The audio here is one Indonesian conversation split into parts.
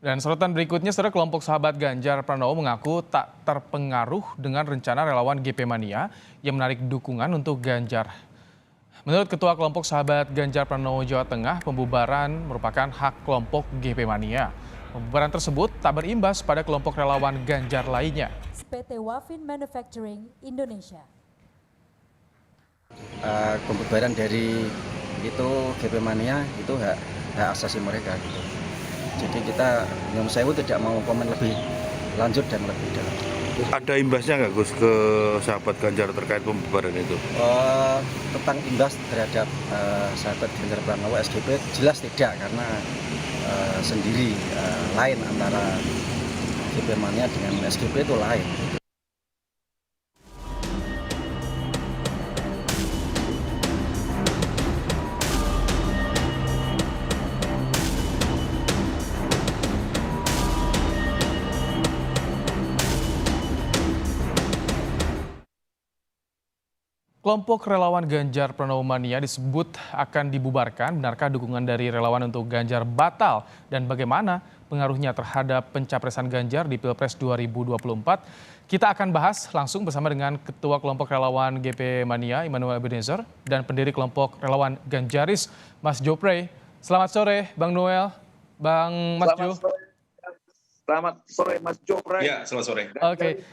Dan sorotan berikutnya, saudara, kelompok sahabat Ganjar Pranowo mengaku tak terpengaruh dengan rencana relawan GP Mania yang menarik dukungan untuk Ganjar. Menurut Ketua Kelompok Sahabat Ganjar Pranowo Jawa Tengah, pembubaran merupakan hak kelompok GP Mania. Pembubaran tersebut tak berimbas pada kelompok relawan Ganjar lainnya. PT Wafin Manufacturing Indonesia. Pembubaran dari itu GP Mania itu hak asasi mereka gitu. Jadi kita Nyun Sewu tidak mau komen lebih lanjut dan lebih dalam. Ada imbasnya nggak Gus ke sahabat Ganjar terkait pembubaran itu? Tentang imbas terhadap sahabat Ganjar Pranowo SGP jelas tidak, karena sendiri lain antara GP Mania dengan SGP itu lain. Kelompok relawan Ganjar Pranowo Mania disebut akan dibubarkan. Benarkah dukungan dari relawan untuk Ganjar batal? Dan bagaimana pengaruhnya terhadap pencapresan Ganjar di Pilpres 2024? Kita akan bahas langsung bersama dengan Ketua Kelompok Relawan GP Mania, Immanuel Ebenezer, dan pendiri Kelompok Relawan Ganjaris, Mas Jopre. Selamat sore, Bang Noel, Bang Mas Jo. Selamat sore, Mas Jopre. Ya, selamat sore. Oke.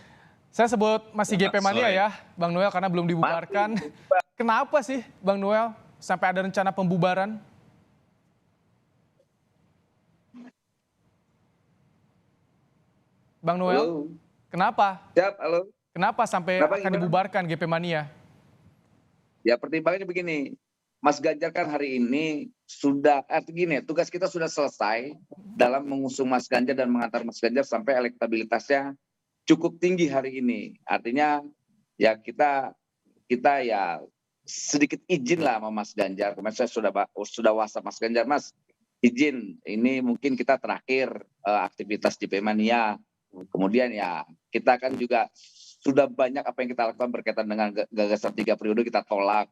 Saya sebut masih GP Mania ya, Bang Noel, karena belum dibubarkan. Kenapa sih, Bang Noel, sampai ada rencana pembubaran? Bang Noel, Halo. kenapa? Siap, halo. Kenapa sampai Kenapa, akan gimana? dibubarkan GP Mania? Ya, pertimbangannya begini. Mas Ganjar kan hari ini sudah, gini, tugas kita sudah selesai dalam mengusung Mas Ganjar dan mengantar Mas Ganjar sampai elektabilitasnya cukup tinggi hari ini. Artinya ya kita ya sedikit izin lah sama Mas Ganjar. Kemarin saya sudah WhatsApp Mas Ganjar, Mas, izin ini mungkin kita terakhir aktivitas GP Mania. Kemudian ya kita kan juga sudah banyak apa yang kita lakukan berkaitan dengan gagasan 3 periode kita tolak.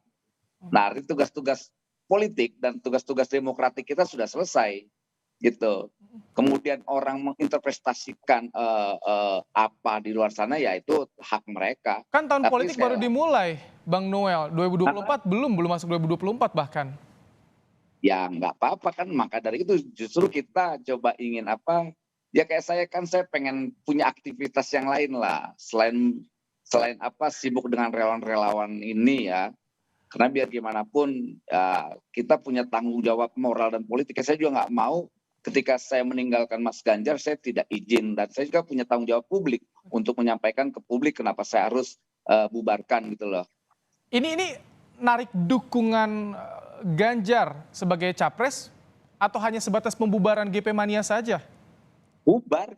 Nah, itu tugas-tugas politik dan tugas-tugas demokratik kita sudah selesai gitu. Kemudian orang menginterpretasikan apa di luar sana, ya itu hak mereka. Kan tahun Tapi politik baru dimulai, Bang Noel. 2024 belum masuk 2024 bahkan. Ya nggak apa-apa kan, maka dari itu justru kita coba ingin apa, ya kayak saya pengen punya aktivitas yang lain lah, selain apa sibuk dengan relawan-relawan ini ya. Karena biar gimana pun ya, kita punya tanggung jawab moral dan politik. Saya juga nggak mau ketika saya meninggalkan Mas Ganjar, saya tidak izin. Dan saya juga punya tanggung jawab publik untuk menyampaikan ke publik kenapa saya harus bubarkan gitu loh. Ini narik dukungan Ganjar sebagai capres atau hanya sebatas pembubaran GP Mania saja?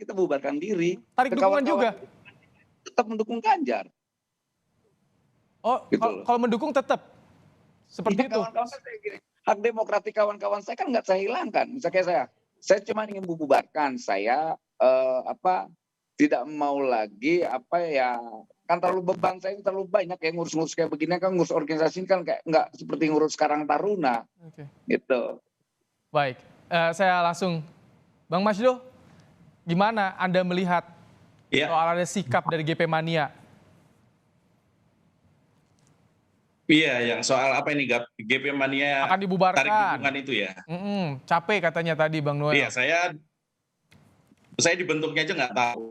Kita bubarkan diri. Tarik dukungan juga? Tetap mendukung Ganjar. Oh, Gitu kalau mendukung tetap? Seperti ya, itu? Kawan-kawan saya gini, hak demokratik kawan-kawan saya kan nggak saya hilangkan. Misalnya saya cuma ingin membubarkan. Saya tidak mau lagi kan terlalu beban saya terlalu banyak, kayak ngurus-ngurus kayak begini kan, ngurus organisasi kan kayak nggak seperti ngurus Karang Taruna. Oke. Gitu. Baik, saya langsung, Bang Masdo, gimana Anda melihat soal ada sikap dari GP Mania? Iya, yang soal apa ini GP Mania Akan dibubarkan. tarik dukungan itu ya. Capek katanya tadi, Bang Noel. Iya, saya dibentuknya aja nggak tahu,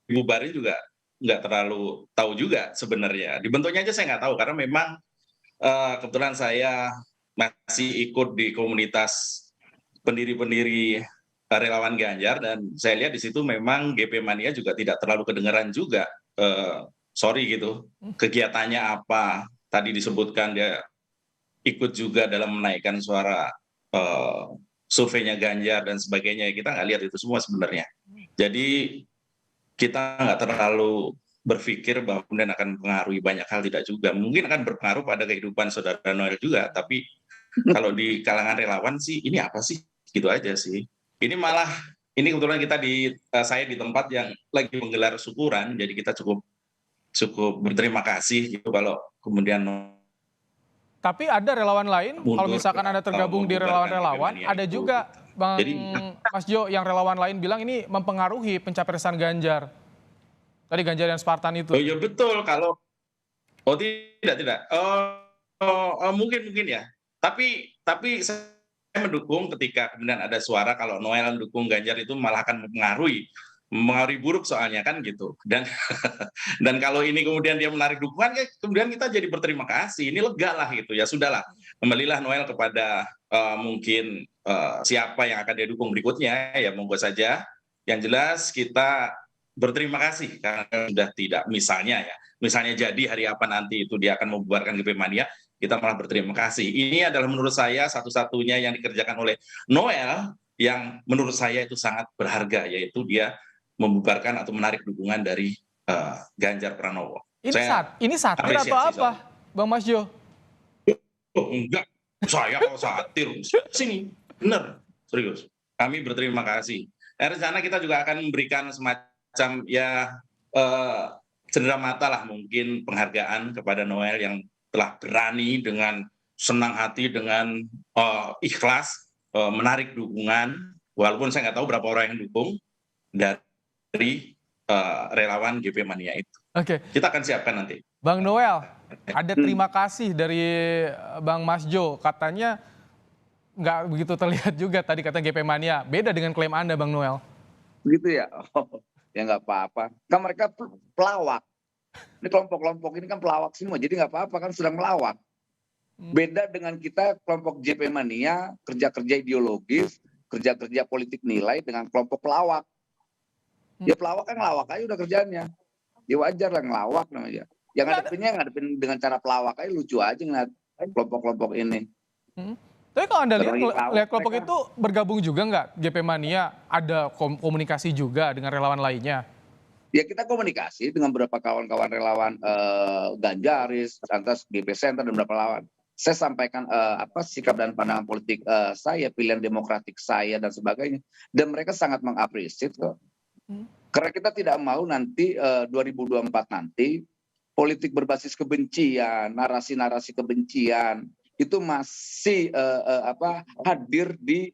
dibubarin juga nggak terlalu tahu juga sebenarnya. Dibentuknya aja saya nggak tahu, karena memang kebetulan saya masih ikut di komunitas pendiri-pendiri relawan Ganjar, dan saya lihat di situ memang GP Mania juga tidak terlalu kedengeran juga. Sorry gitu, kegiatannya apa? Tadi disebutkan dia ikut juga dalam menaikkan suara surveinya Ganjar dan sebagainya. Kita nggak lihat itu semua sebenarnya. Jadi kita nggak terlalu berpikir bahwa kemudian akan mempengaruhi banyak hal, tidak juga. Mungkin akan berpengaruh pada kehidupan Saudara Noel juga, tapi kalau di kalangan relawan sih ini apa sih? Gitu aja sih. Ini kebetulan saya di tempat yang lagi menggelar syukuran, jadi kita cukup berterima kasih gitu kalau kemudian. Tapi ada relawan lain, kalau misalkan Anda tergabung di relawan-relawan, ada juga Bang Jadi Mas Jo, yang relawan lain bilang ini mempengaruhi pencapresan Ganjar. Tadi Ganjar dan Spartan itu. oh ya betul kalau tidak. Mungkin ya. Tapi saya mendukung ketika kemudian ada suara kalau Noel mendukung Ganjar itu malah akan mempengaruhi buruk soalnya kan gitu. Dan dan kalau ini kemudian dia menarik dukungan, kemudian kita jadi berterima kasih. Ini lega lah gitu ya sudahlah. Kembalilah Noel kepada mungkin siapa yang akan dia dukung berikutnya ya monggo saja. Yang jelas kita berterima kasih karena sudah tidak misalnya jadi hari apa nanti itu dia akan membubarkan GP Mania, kita malah berterima kasih. Ini adalah menurut saya satu-satunya yang dikerjakan oleh Noel yang menurut saya itu sangat berharga, yaitu dia membubarkan atau menarik dukungan dari Ganjar Pranowo. Ini satir atau apa, Bang Mas Jo? Oh, enggak, saya kalau satir sini benar serius. Kami berterima kasih. Rencana kita juga akan memberikan semacam ya cenderamata lah mungkin penghargaan kepada Noel yang telah berani dengan senang hati dengan ikhlas menarik dukungan walaupun saya nggak tahu berapa orang yang dukung dari relawan GP Mania itu. Oke. Kita akan siapkan nanti. Bang Noel, ada terima kasih dari Bang Mas Jo. Katanya nggak begitu terlihat juga tadi kata GP Mania. Beda dengan klaim Anda, Bang Noel. Begitu ya? Oh, ya nggak apa-apa. Kan mereka pelawak. Ini kelompok-kelompok ini kan pelawak semua. Jadi nggak apa-apa kan sedang melawak. Beda dengan kita kelompok JP Mania, kerja-kerja ideologis, kerja-kerja politik nilai dengan kelompok pelawak. Ya pelawak kan ngelawak aja udah kerjaannya. Ya wajar lah ngelawak namanya. Yang ngadepin dengan cara pelawak aja lucu aja ngeliat kelompok-kelompok ini. Tapi kalau Anda lihat kelompok itu bergabung juga nggak GP Mania? Ada komunikasi juga dengan relawan lainnya? Ya kita komunikasi dengan beberapa kawan-kawan relawan Ganjaris, lantas GP Center dan beberapa lawan. Saya sampaikan apa sikap dan pandangan politik saya, pilihan demokratik saya dan sebagainya. Dan mereka sangat mengapresiasi kok. Karena kita tidak mau nanti 2024 nanti politik berbasis kebencian, narasi-narasi kebencian itu masih hadir di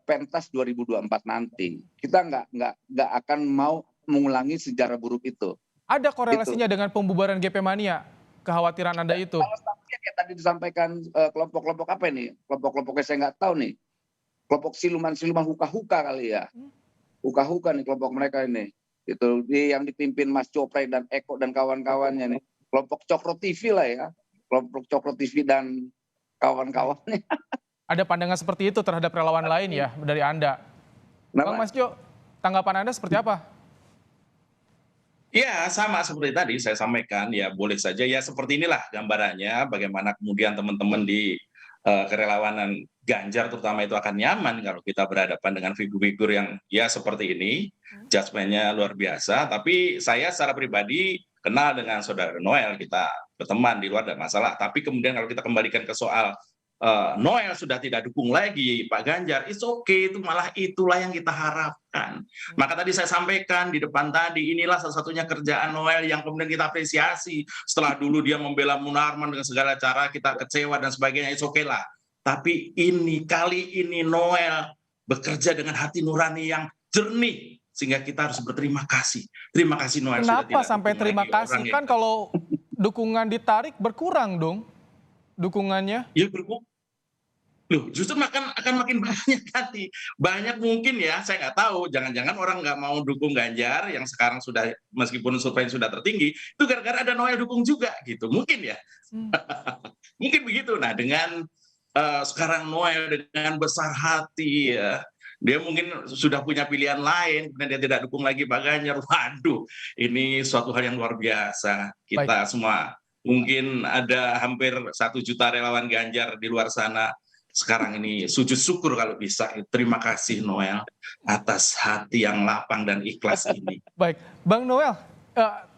pentas 2024 nanti. Kita nggak akan mau mengulangi sejarah buruk itu. Ada korelasinya dengan pembubaran GP Mania? Kekhawatiran Anda itu? Kalau kayak tadi disampaikan kelompok-kelompok apa ini? Kelompok-kelompoknya saya nggak tahu nih. Kelompok siluman-siluman huka-huka kali ya. Huka-huka nih kelompok mereka ini. Itu yang dipimpin Mas Copray dan Eko dan kawan-kawannya nih. Kelompok Cokro TV lah ya. Kelompok Cokro TV dan kawan-kawannya. Ada pandangan seperti itu terhadap relawan lain ya dari Anda? Bang Mas Jo, tanggapan Anda seperti apa? Ya sama seperti tadi saya sampaikan ya boleh saja ya seperti inilah gambarannya bagaimana kemudian teman-teman di kerelawanan Ganjar terutama itu akan nyaman kalau kita berhadapan dengan figur-figur yang ya seperti ini, judgement-nya luar biasa. Tapi saya secara pribadi kenal dengan saudara Noel, kita berteman di luar ada masalah. Tapi kemudian kalau kita kembalikan ke soal Noel sudah tidak dukung lagi Pak Ganjar, it's okay, itu malah itulah yang kita harapkan. Maka tadi saya sampaikan di depan tadi, inilah salah satunya kerjaan Noel yang kemudian kita apresiasi. Setelah dulu dia membela Munarman dengan segala cara, kita kecewa dan sebagainya, it's okay lah. Tapi kali ini Noel bekerja dengan hati nurani yang jernih, sehingga kita harus berterima kasih. Terima kasih Noel. Kenapa sampai terima kasih? Kan kalau dukungan ditarik berkurang dong dukungannya. Ya berkurang. Loh, justru akan makin banyak nanti. Banyak mungkin ya, saya nggak tahu. Jangan-jangan orang nggak mau dukung Ganjar yang sekarang sudah meskipun survei sudah tertinggi, itu gara-gara ada Noel dukung juga gitu. Mungkin ya. Mungkin begitu. Nah, dengan sekarang Noel dengan besar hati ya, dia mungkin sudah punya pilihan lain dan dia tidak dukung lagi Pak Ganjar. Waduh, ini suatu hal yang luar biasa. Kita semua mungkin ada hampir 1 juta relawan Ganjar di luar sana. Sekarang ini sujud syukur kalau bisa. Terima kasih Noel atas hati yang lapang dan ikhlas ini. Baik, Bang Noel,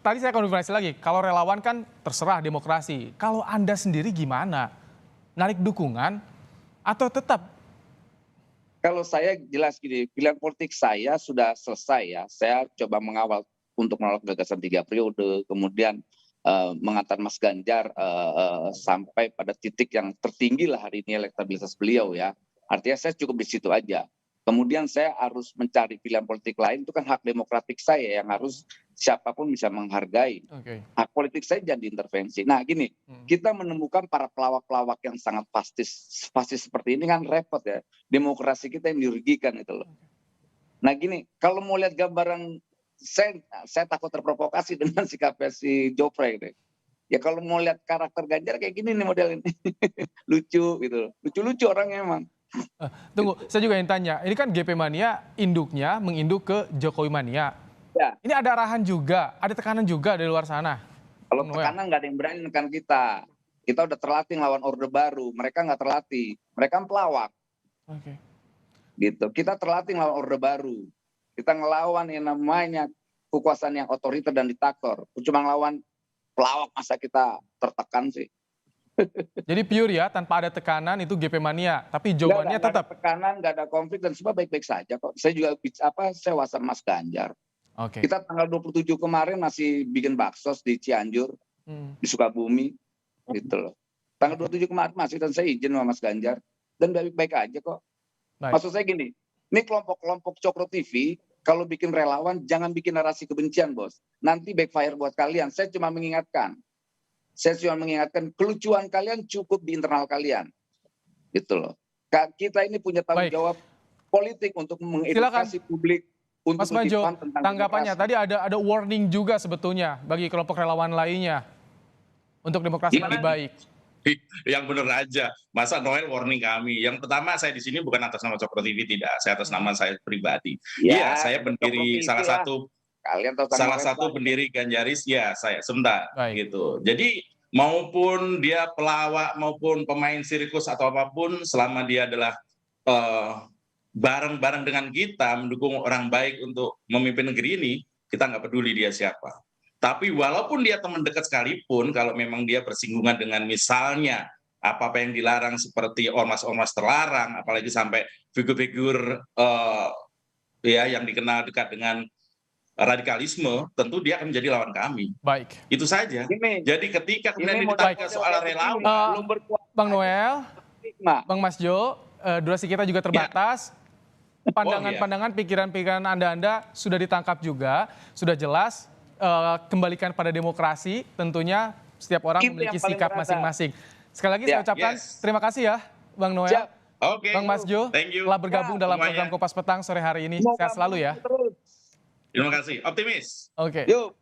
tadi saya konfirmasi lagi. Kalau relawan kan terserah demokrasi. Kalau Anda sendiri gimana? Narik dukungan atau tetap? Kalau saya jelas gini, pilihan politik saya sudah selesai ya. Saya coba mengawal untuk menolak gagasan 3 periode, kemudian mengantar Mas Ganjar sampai pada titik yang tertinggi lah hari ini elektabilitas beliau ya. Artinya saya cukup di situ aja. Kemudian saya harus mencari pilihan politik lain, itu kan hak demokratik saya yang harus siapapun bisa menghargai. Oke. Hak politik saya jadi intervensi. Nah gini, kita menemukan para pelawak-pelawak yang sangat fastis seperti ini kan repot ya. Demokrasi kita yang dirugikan itu loh. Nah gini, kalau mau lihat gambaran, saya takut terprovokasi dengan sikapnya si Jopre ini. Ya kalau mau lihat karakter Ganjar kayak gini nih model ini. Lucu gitu loh. Lucu-lucu orangnya emang. Tunggu, saya juga ingin tanya. Ini kan GP Mania induknya menginduk ke Jokowi Mania. Ya. Ini ada arahan juga, ada tekanan juga dari luar sana. Kalau Bung Noel. tekanan nggak ada yang berani menekan kita. Kita udah terlatih lawan Orde Baru. Mereka nggak terlatih. Mereka pelawak. Oke. Gitu. Kita terlatih lawan Orde Baru. Kita ngelawan yang namanya kekuasaan yang otoriter dan diktator. Cuma ngelawan pelawak, masa kita tertekan sih. Jadi pure ya, tanpa ada tekanan itu GP Mania, tapi jawabannya Nggak tetap. ada tekanan, nggak ada konflik dan semua baik-baik saja kok. Saya juga saya WhatsApp Mas Ganjar. Oke. Kita tanggal 27 kemarin masih bikin bakso di Cianjur, di Sukabumi, gitu loh. Tanggal 27 kemarin masih, dan saya izin sama Mas Ganjar, dan baik-baik aja kok. Baik. Maksud saya gini, ini kelompok-kelompok Cokro TV, kalau bikin relawan jangan bikin narasi kebencian, bos. Nanti backfire buat kalian. Saya cuma mengingatkan kelucuan kalian cukup di internal kalian, gitu loh. Kita ini punya tanggung jawab politik untuk mengedukasi publik. Untuk Mas Majo, tentang tanggapannya demokrasi. tadi ada warning juga sebetulnya bagi kelompok relawan lainnya untuk demokrasi lebih baik. Yang benar aja, masa Noel warning kami. Yang pertama, saya di sini bukan atas nama Cokro TV, tidak. Saya atas nama saya pribadi. Ya, Saya pendiri salah satu pendiri Ganjaris. Ya, saya sebentar. Baik. Gitu. Jadi maupun dia pelawak maupun pemain sirkus atau apapun, selama dia adalah bareng-bareng dengan kita mendukung orang baik untuk memimpin negeri ini, kita nggak peduli dia siapa. Tapi walaupun dia teman dekat sekalipun, kalau memang dia bersinggungan dengan misalnya apa-apa yang dilarang seperti ormas-ormas terlarang, apalagi sampai figur-figur yang dikenal dekat dengan radikalisme, tentu dia akan menjadi lawan kami. Baik. Itu saja. Jadi ketika kemudian ditanya soal relawan, Bang Noel, Bang Mas Jo, durasi kita juga terbatas. Pandangan-pandangan, pikiran-pikiran Anda sudah ditangkap juga, sudah jelas. Kembalikan pada demokrasi, tentunya setiap orang memiliki sikap masing-masing. Sekali lagi saya ucapkan terima kasih ya Bang Noel, Bang Mas Jo, telah bergabung dalam program Kompas Petang sore hari ini. Sehat selalu ya. Terima kasih, optimis. Oke. Yuk.